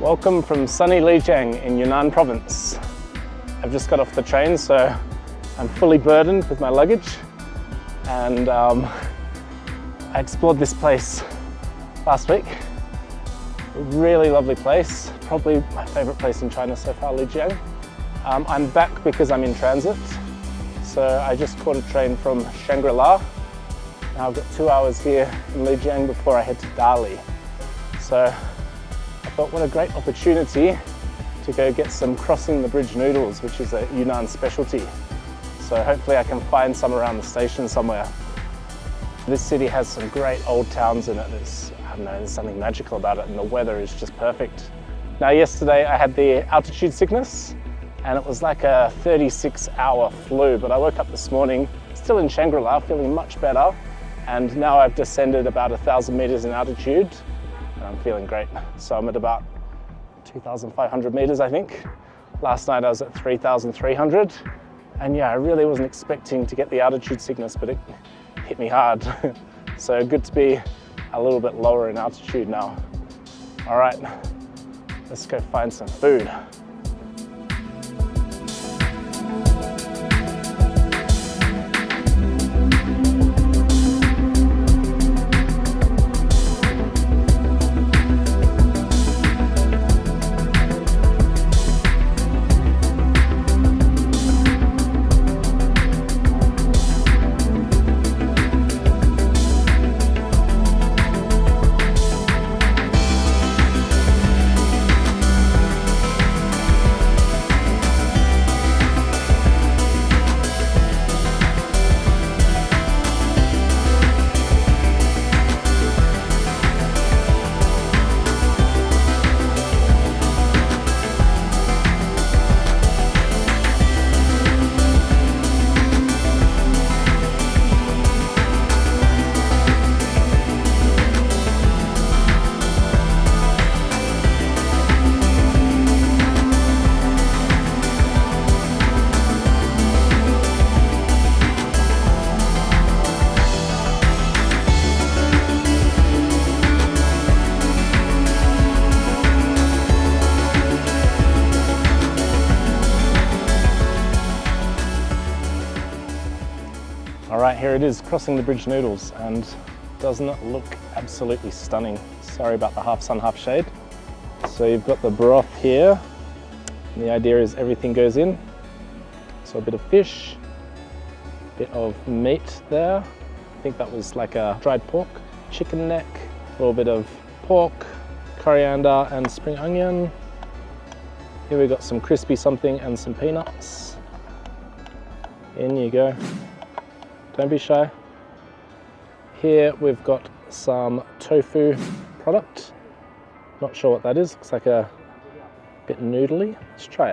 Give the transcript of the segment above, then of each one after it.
Welcome from sunny Lijiang in Yunnan province. I've just got off the train, so I'm fully burdened with my luggage, and I explored this place last week. A really lovely place, probably my favorite place in China so far, Lijiang. I'm back because I'm in transit, so I just caught a train from Shangri-la. Now I've got 2 hours here in Lijiang before I head to Dali. So I thought, what a great opportunity to go get some crossing the Bridge Noodles, which is a Yunnan specialty. So hopefully I can find some around the station somewhere. This city has some great old towns in it. I don't know, there's something magical about it, and the weather is just perfect. Now yesterday I had the altitude sickness, and it was like a 36-hour flu, but I woke up this morning still in Shangri-La, feeling much better, and now I've descended about 1,000 meters in altitude, and I'm feeling great. So I'm at about 2,500 meters, I think. Last night I was at 3,300, and yeah, I really wasn't expecting to get the altitude sickness, but it hit me hard. So good to be a little bit lower in altitude now. All right, let's go find some food. All right, here it is, crossing the Bridge Noodles, and doesn't it look absolutely stunning? Sorry about the half sun, half shade. So you've got the broth here, and the idea is everything goes in. So a bit of fish, a bit of meat there. I think that was like a dried pork, chicken neck, a little bit of pork, coriander and spring onion. Here we got some crispy something and some peanuts. In you go. Don't be shy. Here we've got some tofu product. Not sure what that is. Looks like a bit noodly. Let's try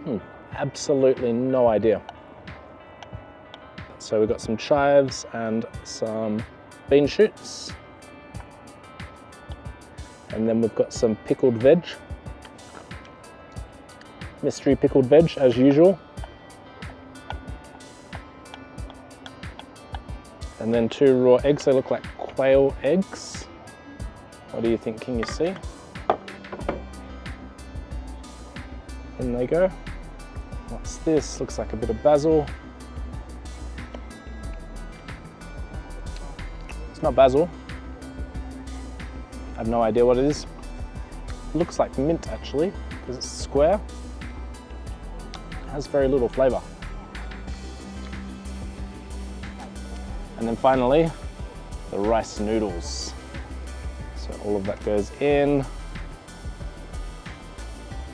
it. Absolutely no idea. So we've got some chives and some bean shoots. And then we've got some pickled veg. Mystery pickled veg as usual. And then 2 raw eggs. They look like quail eggs. What do you think? Can you see? In they go. What's this? Looks like a bit of basil. It's not basil. I have no idea what it is. It looks like mint actually, because it's square. Has very little flavour. And then finally, the rice noodles. So all of that goes in.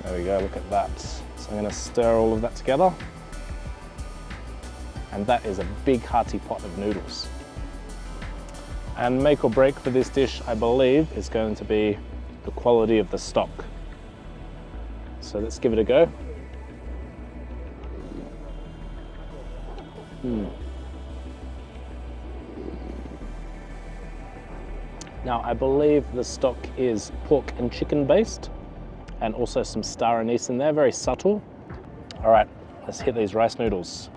There we go, look at that. So I'm going to stir all of that together. And that is a big hearty pot of noodles. And make or break for this dish, I believe, is going to be the quality of the stock. So let's give it a go. Now I believe the stock is pork and chicken based, and also some star anise in there, very subtle. All right, let's hit these rice noodles.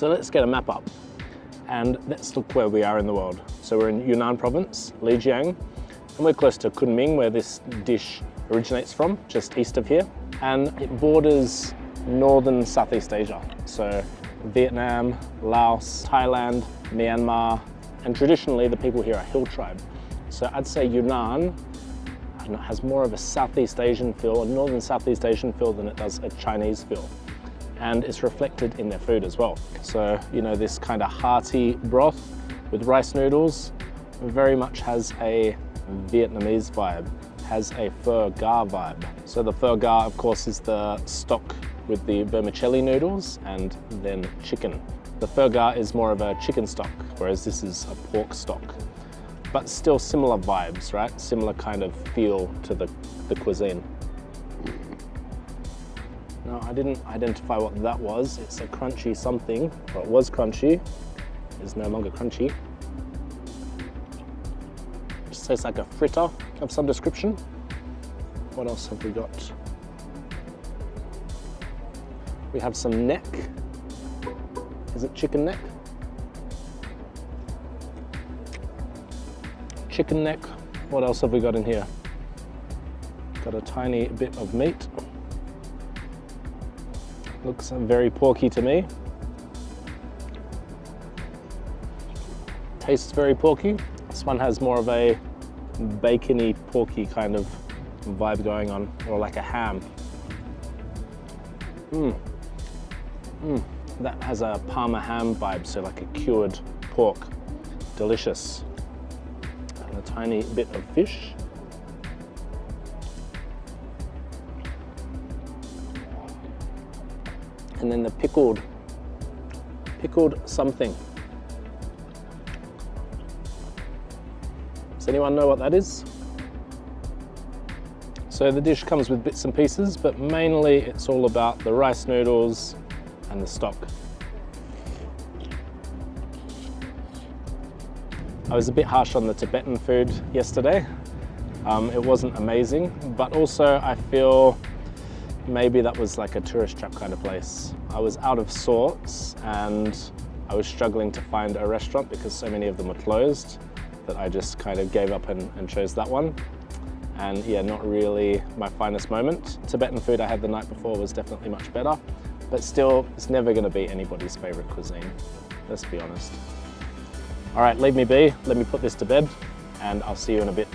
So let's get a map up and let's look where we are in the world. So we're in Yunnan province, Lijiang, and we're close to Kunming, where this dish originates from, just east of here. And it borders northern Southeast Asia. So Vietnam, Laos, Thailand, Myanmar, and traditionally the people here are hill tribe. So I'd say Yunnan has more of a Southeast Asian feel, a northern Southeast Asian feel than it does a Chinese feel. And it's reflected in their food as well. So, you know, this kind of hearty broth with rice noodles very much has a Vietnamese vibe, has a pho gar vibe. So the pho gar, of course, is the stock with the vermicelli noodles and then chicken. The pho gar is more of a chicken stock, whereas this is a pork stock. But still similar vibes, right? Similar kind of feel to the cuisine. No, I didn't identify what that was. It's a crunchy something, or it was crunchy. It's no longer crunchy. It tastes like a fritter of some description. What else have we got? We have some neck. Is it chicken neck? Chicken neck. What else have we got in here? Got a tiny bit of meat. Looks very porky to me. Tastes very porky. This one has more of a bacony, porky kind of vibe going on, or like a ham. That has a Parma ham vibe, so like a cured pork. Delicious. And a tiny bit of fish. And then the pickled something. Does anyone know what that is? So the dish comes with bits and pieces, but mainly it's all about the rice noodles and the stock. I was a bit harsh on the Tibetan food yesterday. It wasn't amazing, but also I feel maybe that was like a tourist trap kind of place. I was out of sorts and I was struggling to find a restaurant because so many of them were closed that I just kind of gave up and chose that one. And yeah, not really my finest moment. Tibetan food I had the night before was definitely much better, but still, it's never gonna be anybody's favorite cuisine, let's be honest. All right, leave me be, let me put this to bed, and I'll see you in a bit.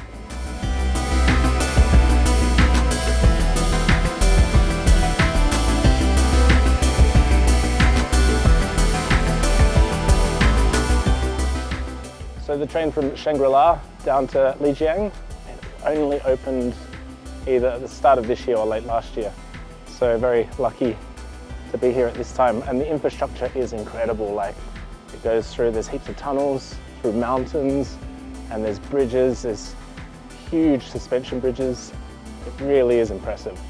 So the train from Shangri-la down to Lijiang only opened either at the start of this year or late last year. So very lucky to be here at this time. And the infrastructure is incredible. Like it goes through, there's heaps of tunnels, through mountains, and there's bridges, there's huge suspension bridges. It really is impressive.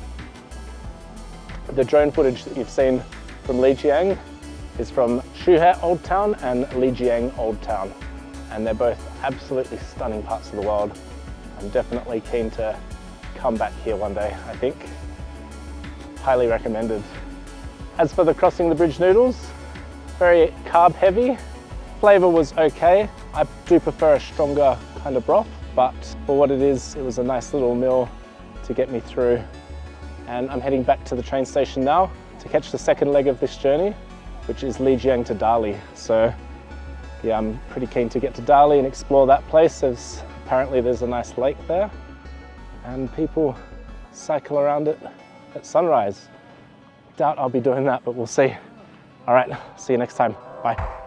The drone footage that you've seen from Lijiang is from Shuhe Old Town and Lijiang Old Town. And they're both absolutely stunning parts of the world. I'm definitely keen to come back here one day, I think. Highly recommended. As for the crossing the bridge noodles, very carb heavy. Flavor was okay. I do prefer a stronger kind of broth, but for what it is, it was a nice little meal to get me through. And I'm heading back to the train station now to catch the second leg of this journey, which is Lijiang to Dali. So yeah, I'm pretty keen to get to Dali and explore that place, as apparently there's a nice lake there and people cycle around it at sunrise. Doubt I'll be doing that, but we'll see. All right, see you next time. Bye.